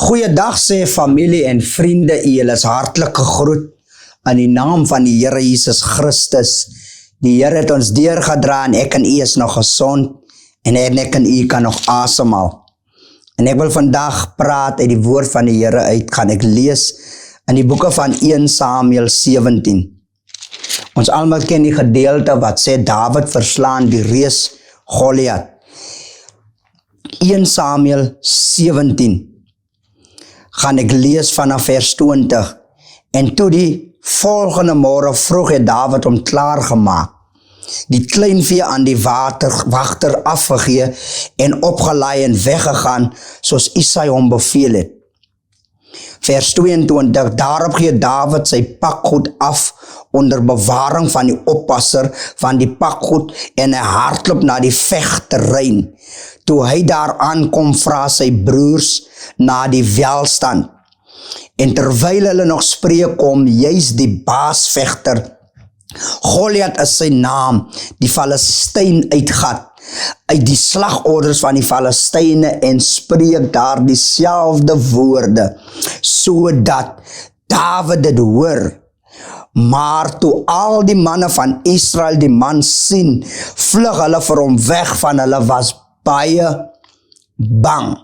Goeiedag sê familie en vriende, julle is hartlik gegroet in die naam van die Here Jesus Christus. Die Here het ons deurgedra en ek en u is nog gesond en ek en u kan nog asemhaal. En ek wil vandag praat uit die woord van die Here uit, gaan ek lees in die boeke van 1 Samuel 17. Ons almal ken die gedeelte wat sê Dawid verslaan die reus Goliat. 1 Samuel 17. Gaan ek lees vanaf vers 20. En toe die volgende môre vroeg het Dawid hom klaar gemaak, die kleinvee aan die wagter afgegee en opgelaai en weggegaan soos Isai hom beveel het. Vers 22, daarop gee Dawid sy pakgoed af onder bewaring van die oppasser van die pakgoed en hy hardloop na die vegterrein. Toe hy daar aankom, vra sy broers na die welstand. En terwyl hulle nog spreek kom, juis die baasvegter, Goliat is sy naam, die Filistyn uitgat, uit die slagorders van die Filistyne en spreek daar dieselfde woorde, sodat Dawid dit hoor. Maar toe al die manne van Israel die man sien, vlug hulle vir hom weg, van hulle was baie bang.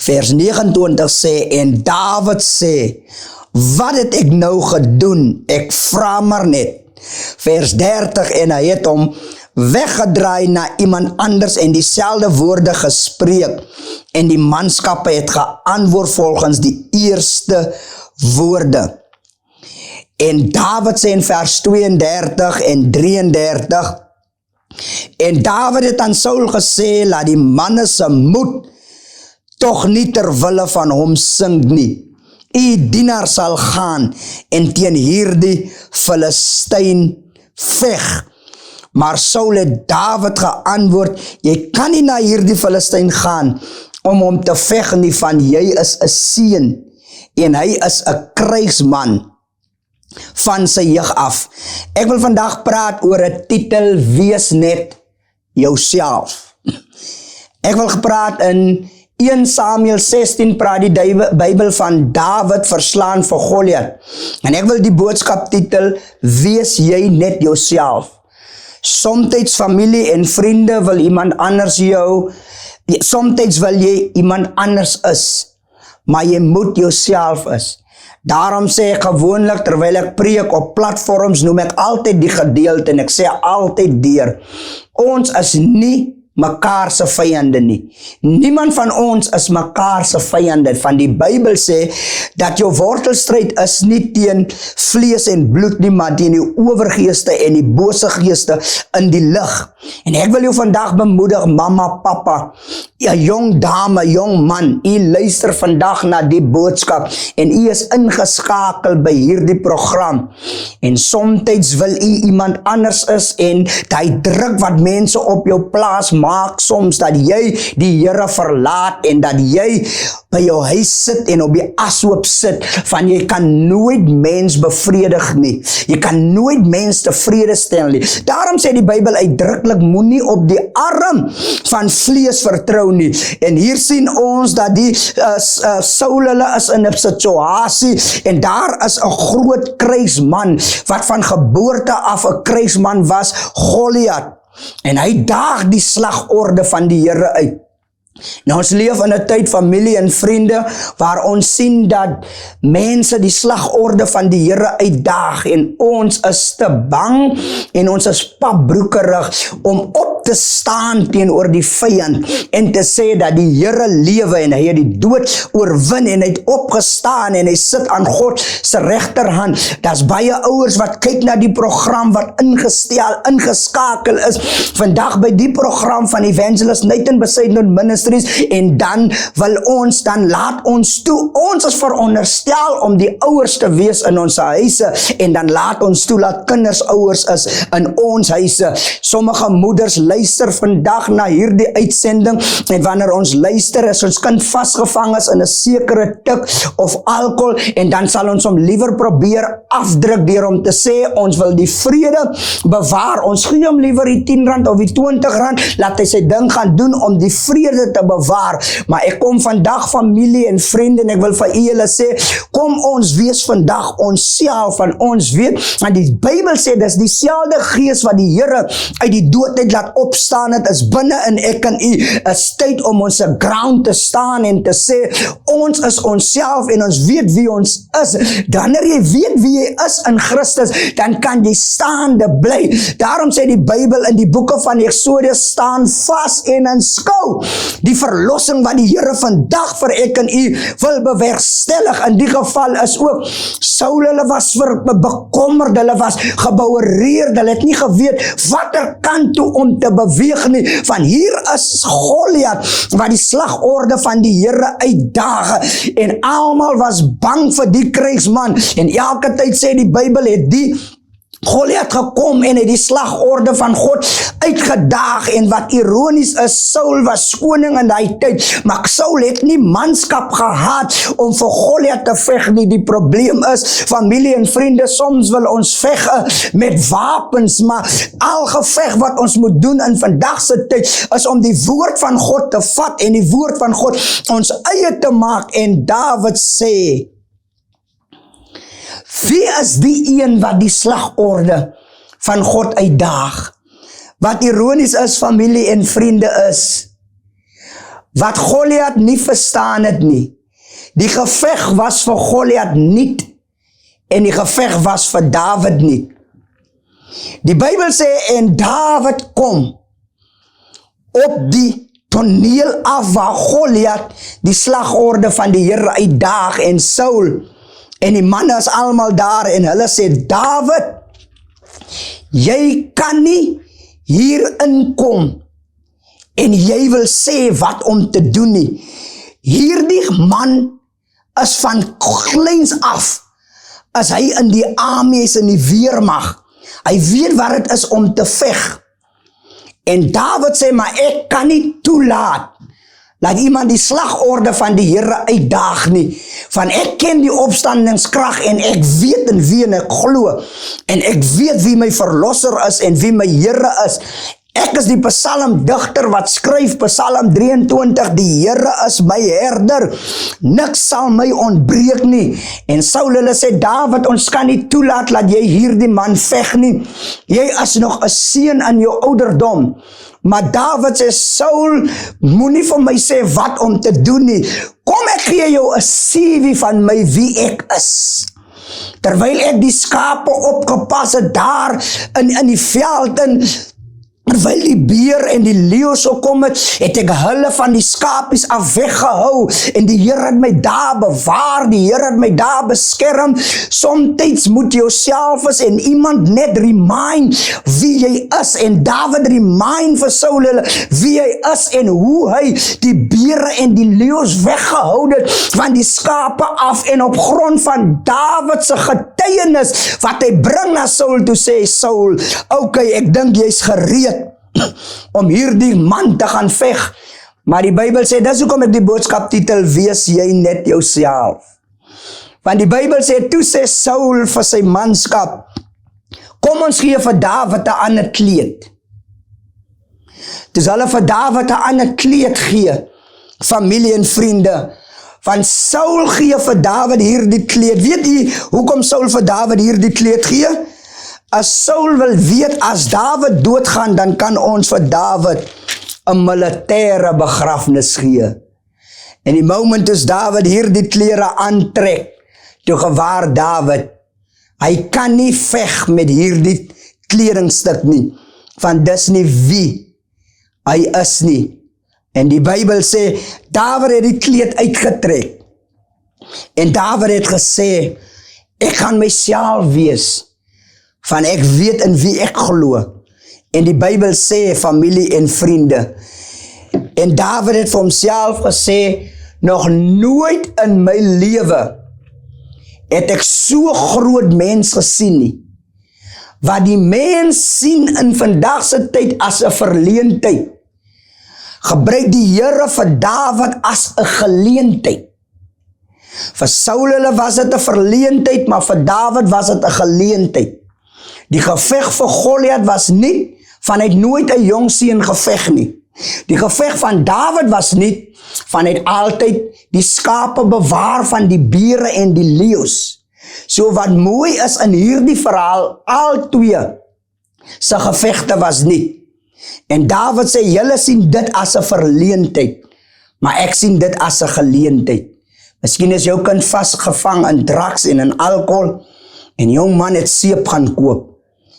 Vers 29 sê, en Dawid sê, wat het ek nou gedoen? Ek vra maar net. Vers 30, en hy het hom weggedraai na iemand anders en dieselfde woorde gespreek, en die manskappe het geantwoord volgens die eerste woorde. En Dawid sê in vers 32 en 33, en Dawid het aan Saul gesê, laat die manne se moed tog nie ter wille van hom sink nie. U dienaar sal gaan en teen hierdie Filistyn veg. Maar Saul het Dawid geantwoord, jy kan nie na hierdie Filistyn gaan om hom te veg nie, van jy is 'n seun en hy is 'n krygsman van sy jeug af. Ek wil vandag praat oor 'n titel, wees net jouself. Ek wil gepraat in 1 Samuel 16 praat die Bybel van Dawid verslaan vir Goliat. En ek wil die boodskap titel, wees jy net jouself. Somtyds familie en vriende wil iemand anders jou, somtyds wil jy iemand anders is, maar jy moet jouself is. Daarom sê ek gewoonlik, terwyl ek preek op platforms, noem ek altyd die gedeelte en ek sê altyd deur, ons is nie mekaar se vyande nie. Niemand van ons is mekaar se vyande. Van die Bybel sê dat jou wortelstryd is nie teen vlees en bloed nie, maar teen die owergeeste en die bose geeste in die lig. En ek wil jou vandag bemoedig, mama, papa, 'n jong dame, jong man, u luister vandag na die boodskap en u is ingeskakel by hierdie program. En somtyds wil u iemand anders is en die druk wat mense op jou plaas maak soms dat jy die Here verlaat en dat jy by jou huis sit en op die ashoop sit, van jy kan nooit mens bevredig nie. Jy kan nooit mens tevrede stel nie. Daarom sê die Bybel uitdruklik, moenie op die arm van vlees vertrou nie. En hier sien ons dat die Saul hulle is in 'n situasie en daar is 'n groot krygsman wat van geboorte af 'n krygsman was, Goliat. En hy daag die slagorde van die Here uit. Nou ons leef in 'n tyd, familie en vriende, waar ons sien dat mense die slagorde van die Here uitdaag en ons is te bang en ons is papbroekerig om op te staan teenoor die vyand en te sê dat die Here lewe en hy het die dood oorwin en hy het opgestaan en hy sit aan God se regterhand. Daar's baie ouers wat kyk na die program wat ingeskakel is vandag by die program van Evangelist Nathan Besaidnon Ministries, en dan wil ons, dan laat ons toe, ons is veronderstel om die ouers te wees in ons huise, en dan laat ons toe dat kinders ouers is in ons huise. Sommige moeders luister vandag na hierdie uitsending, en wanneer ons luister, is ons kind vasgevang is in 'n sekere tik of alcohol, en dan sal ons hom liewer probeer afdruk deur om te sê, ons wil die vrede bewaar, ons gee hom liewer die R10 of die R20, laat hy sy ding gaan doen om die vrede te bewaar. Maar ek kom vandag familie en vriende en ek wil vir julle sê, kom ons wees vandag onsself van ons weet, want die Bybel sê dis dieselfde gees wat die Here uit die doodheid laat opstaan het, is binne in ek en u, is tyd om ons ground te staan en te sê, ons is onsself en ons weet wie ons is. Wanneer jy weet wie jy is in Christus, dan kan jy staande bly. Daarom sê die Bybel in die boeke van Exodus, staan vas en inskou die verlossing wat die Here vandag vir ek en u wil bewerkstellig. In die geval is ook Saul, hulle was bekommerd, hulle was gebouwereerd, hulle het nie geweet watter kant toe om te beweeg nie, van hier is Goliat wat die slagorde van die Here uitdaag, en almal was bang vir die krygsman, en elke tyd sê die Bybel het die Goliat gekom en het die slagorde van God uitgedaag, en wat ironies is, Saul was koning in die tyd, maar Saul het nie manskap gehad om vir Goliat te veg nie. Die probleem is, familie en vriende, soms wil ons veg met wapens, maar al geveg wat ons moet doen in vandagse tyd, is om die woord van God te vat en die woord van God ons eie te maak. En Dawid sê, wie is die een wat die slagorde van God uitdaag? Wat ironies is, familie en vriende, is wat Goliat nie verstaan het nie. Die geveg was vir Goliat nie, en die geveg was vir Dawid nie. Die Bybel sê, en Dawid kom op die toneel af waar Goliat die slagorde van die Here uitdaag, en Saul en die manne is allemaal daar, en hulle sê, Dawid, jy kan nie hier inkom, en jy wil sê wat om te doen nie. Hierdie man is van kleins af, as hy in die army is, in die weermag. Hy weet wat het is om te veg. En Dawid sê, maar ek kan nie toelaat laat iemand die slagorde van die Here uitdaag nie. Van ek ken die opstandingskrag en ek weet in wie ek glo. En ek weet wie my verlosser is en wie my Here is. Ek is die psalmdigter wat skryf Psalm 23, die Here is my herder, niks sal my ontbreek nie. En Saul hulle sê, Dawid, ons kan nie toelaat dat jy hierdie man veg nie. Jy is nog 'n seun in jou ouderdom. Maar Dawid sê, Saul, moenie vir my sê wat om te doen nie. Kom, ek gee jou 'n CV van my wie ek is. Terwyl ek die skape opgepas het daar in die veld, terwyl die beer en die leeu so kom het ek hulle van die skapies af weggehou, en die Here het my daar bewaar, die Here het my daar beskerm. Somtyds moet jy jouself is en iemand net remind wie jy is, en Dawid remind vir Saul wie hy is en hoe hy die beere en die leeu's weggehou het van die skape af, en op grond van Dawid se getuienis wat hy bring na Saul toe sê Saul, okay, ek dink jy's gereed om hierdie man te gaan veg. Maar die Bybel sê, dis hoekom ek die boodskap titel, wees jy net jouself. Want die Bybel sê, toe sê Saul vir sy manskap, kom ons gee vir Dawid 'n ander kleed. Toe hulle vir Dawid 'n ander kleed gee, familie en vriende, van Saul gee vir Dawid hierdie kleed. Weet jy hoekom Saul vir Dawid hierdie kleed gee? As Saul wil weet, as Dawid doodgaan, dan kan ons vir Dawid 'n militêre begrafnis gee. En die moment is Dawid hierdie klere aantrek, toe gewaar Dawid, hy kan nie veg met hierdie kledingstuk nie, want dis nie wie hy is nie. En die Bybel sê, Dawid het die kleed uitgetrek, en Dawid het gesê, ek gaan myself wees, van ek weet in wie ek glo. En die Bybel sê, familie en vriende, en Dawid het vir homself gesê, nog nooit in my lewe het ek so groot mens gesien nie. Wat die mens sien in vandagse tyd as 'n verleentheid, gebruik die Here vir Dawid as 'n geleentheid. Vir Saul was dit 'n verleentheid, maar vir Dawid was dit 'n geleentheid. Die geveg vir Goliat was nie, van hy het nooit 'n jong seun geveg nie. Die geveg van Dawid was nie vanuit altyd die skape bewaar van die bure en die leeu's. So wat mooi is in hierdie verhaal, al twee se gevegte was nie. En Dawid sê, julle sien dit as 'n verleentheid, maar ek sien dit as 'n geleentheid. Miskien is jou kind vasgevang in drugs en in alcohol, en jou man het seep gaan koop.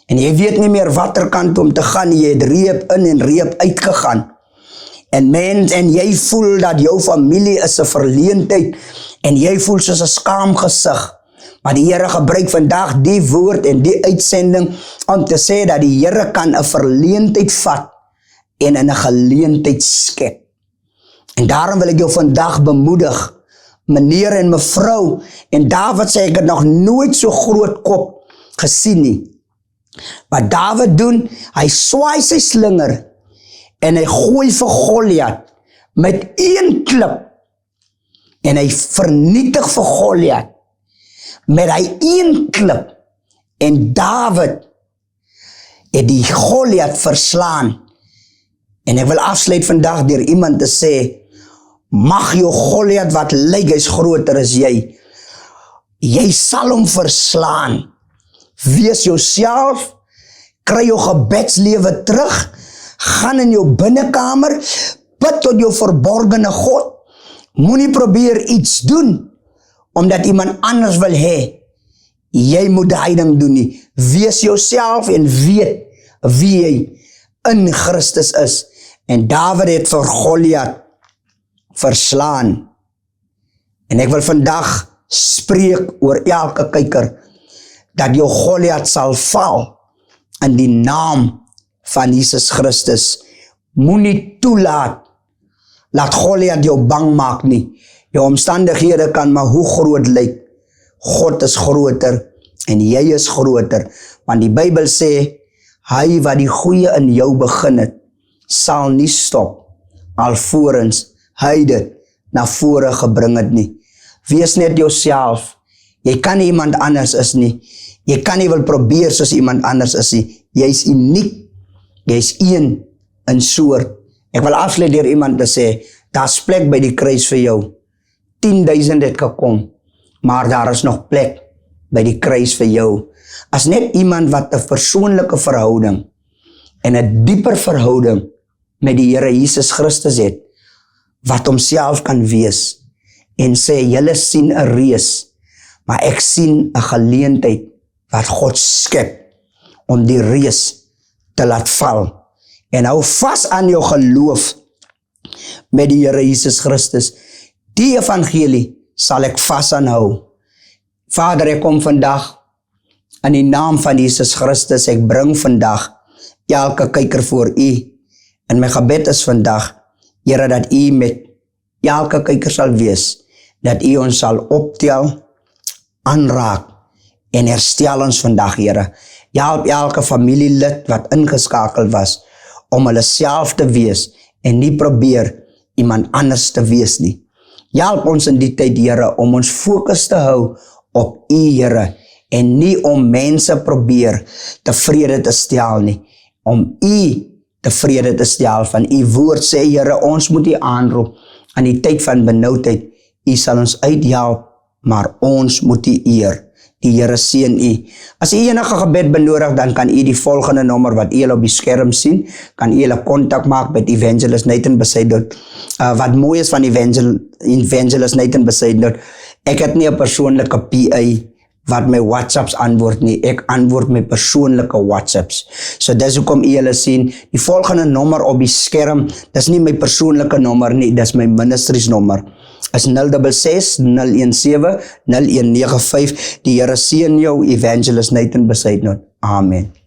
En jy weet nie meer watter kant om te gaan, jy het reep in en reep uitgegaan. En jy voel dat jou familie is 'n verleentheid, en jy voel soos 'n skaamgesig. Maar die Here gebruik vandag die woord en die uitsending om te sê dat die Here kan 'n verleentheid vat en in 'n geleentheid skep. En daarom wil ek jou vandag bemoedig, meneer en mevrou, en Dawid sê ek het nog nooit so groot kop gesien nie. Wat Dawid doen, hy swaai sy slinger en hy gooi vir Goliat met een klip en hy vernietig vir Goliat met hy een klip, en Dawid het die Goliat verslaan. En ek wil afsluit vandag deur iemand te sê, mag jou Goliat wat lyk hy's groter as jy sal hom verslaan. Wees jouself, kry jou gebedslewe terug, gaan in jou binnekamer, bid tot jou verborgene God. Moenie probeer iets doen omdat iemand anders wil hê jy moet daai ding doen nie. Wees jouself en weet wie jy in Christus is. En Dawid het vir Goliat verslaan. En ek wil vandag spreek oor elke kyker dat jou Goliat sal val in die naam van Jesus Christus. Moenie toelaat laat Goliat jou bang maak nie. Jou omstandighede kan maar hoe groot lyk. God is groter en jy is groter. Want die Bybel sê, hy wat die goeie in jou begin het, sal nie stop, alvorens hy dit na vore gebring het nie. Wees net jouself. Jy kan nie iemand anders is nie. Jy kan nie wil probeer soos iemand anders is nie. Jy is uniek. Jy is een in soort. Ek wil afsluit deur iemand te sê, daar's plek by die kruis vir jou. 10,000 het gekom, maar daar is nog plek by die kruis vir jou. As net iemand wat 'n persoonlike verhouding en 'n dieper verhouding met die Here Jesus Christus het, wat homself kan wees en sê, julle sien 'n reus, maar ek sien 'n geleentheid wat God skep om die reus te laat val. En hou vas aan jou geloof met die Here Jesus Christus. Die evangelie sal ek vas aanhou. Vader, ek kom vandag in die naam van Jesus Christus. Ek bring vandag elke kyker voor U. En my gebed is vandag, Here, dat U met elke kyker sal wees, dat U ons sal optel, aanraak en herstel ons vandag, Here. Help elke familielid wat ingeskakel was, om hulle self te wees en nie probeer iemand anders te wees nie. Help ons in die tyd, Here, om ons fokus te hou op U, Here, en nie om mense probeer tevrede te stel nie, om U tevrede te stel. Van U woord sê, Here, ons moet U aanroep aan die tyd van benoudheid. U sal ons uithelp, maar ons moet U eer. Die Here seën U. As U enige gebed benodig, dan kan U die volgende nommer wat U op die skerm sien, kan U hulle kontak maak met Evangelist Nathan Besaidnout. Wat mooi is van Evangelist Nathan Besaidnout, ek het nie 'n persoonlike PA wat my WhatsApps antwoord nie, ek antwoord my persoonlike WhatsApps. So dis hoekom U hulle sien, die volgende nommer op die skerm, dis nie my persoonlike nommer nie, dis my ministries nommer. Is 066-017-0195. Die Here seën jou, Evangelist Nathan Besaidnout. Amen.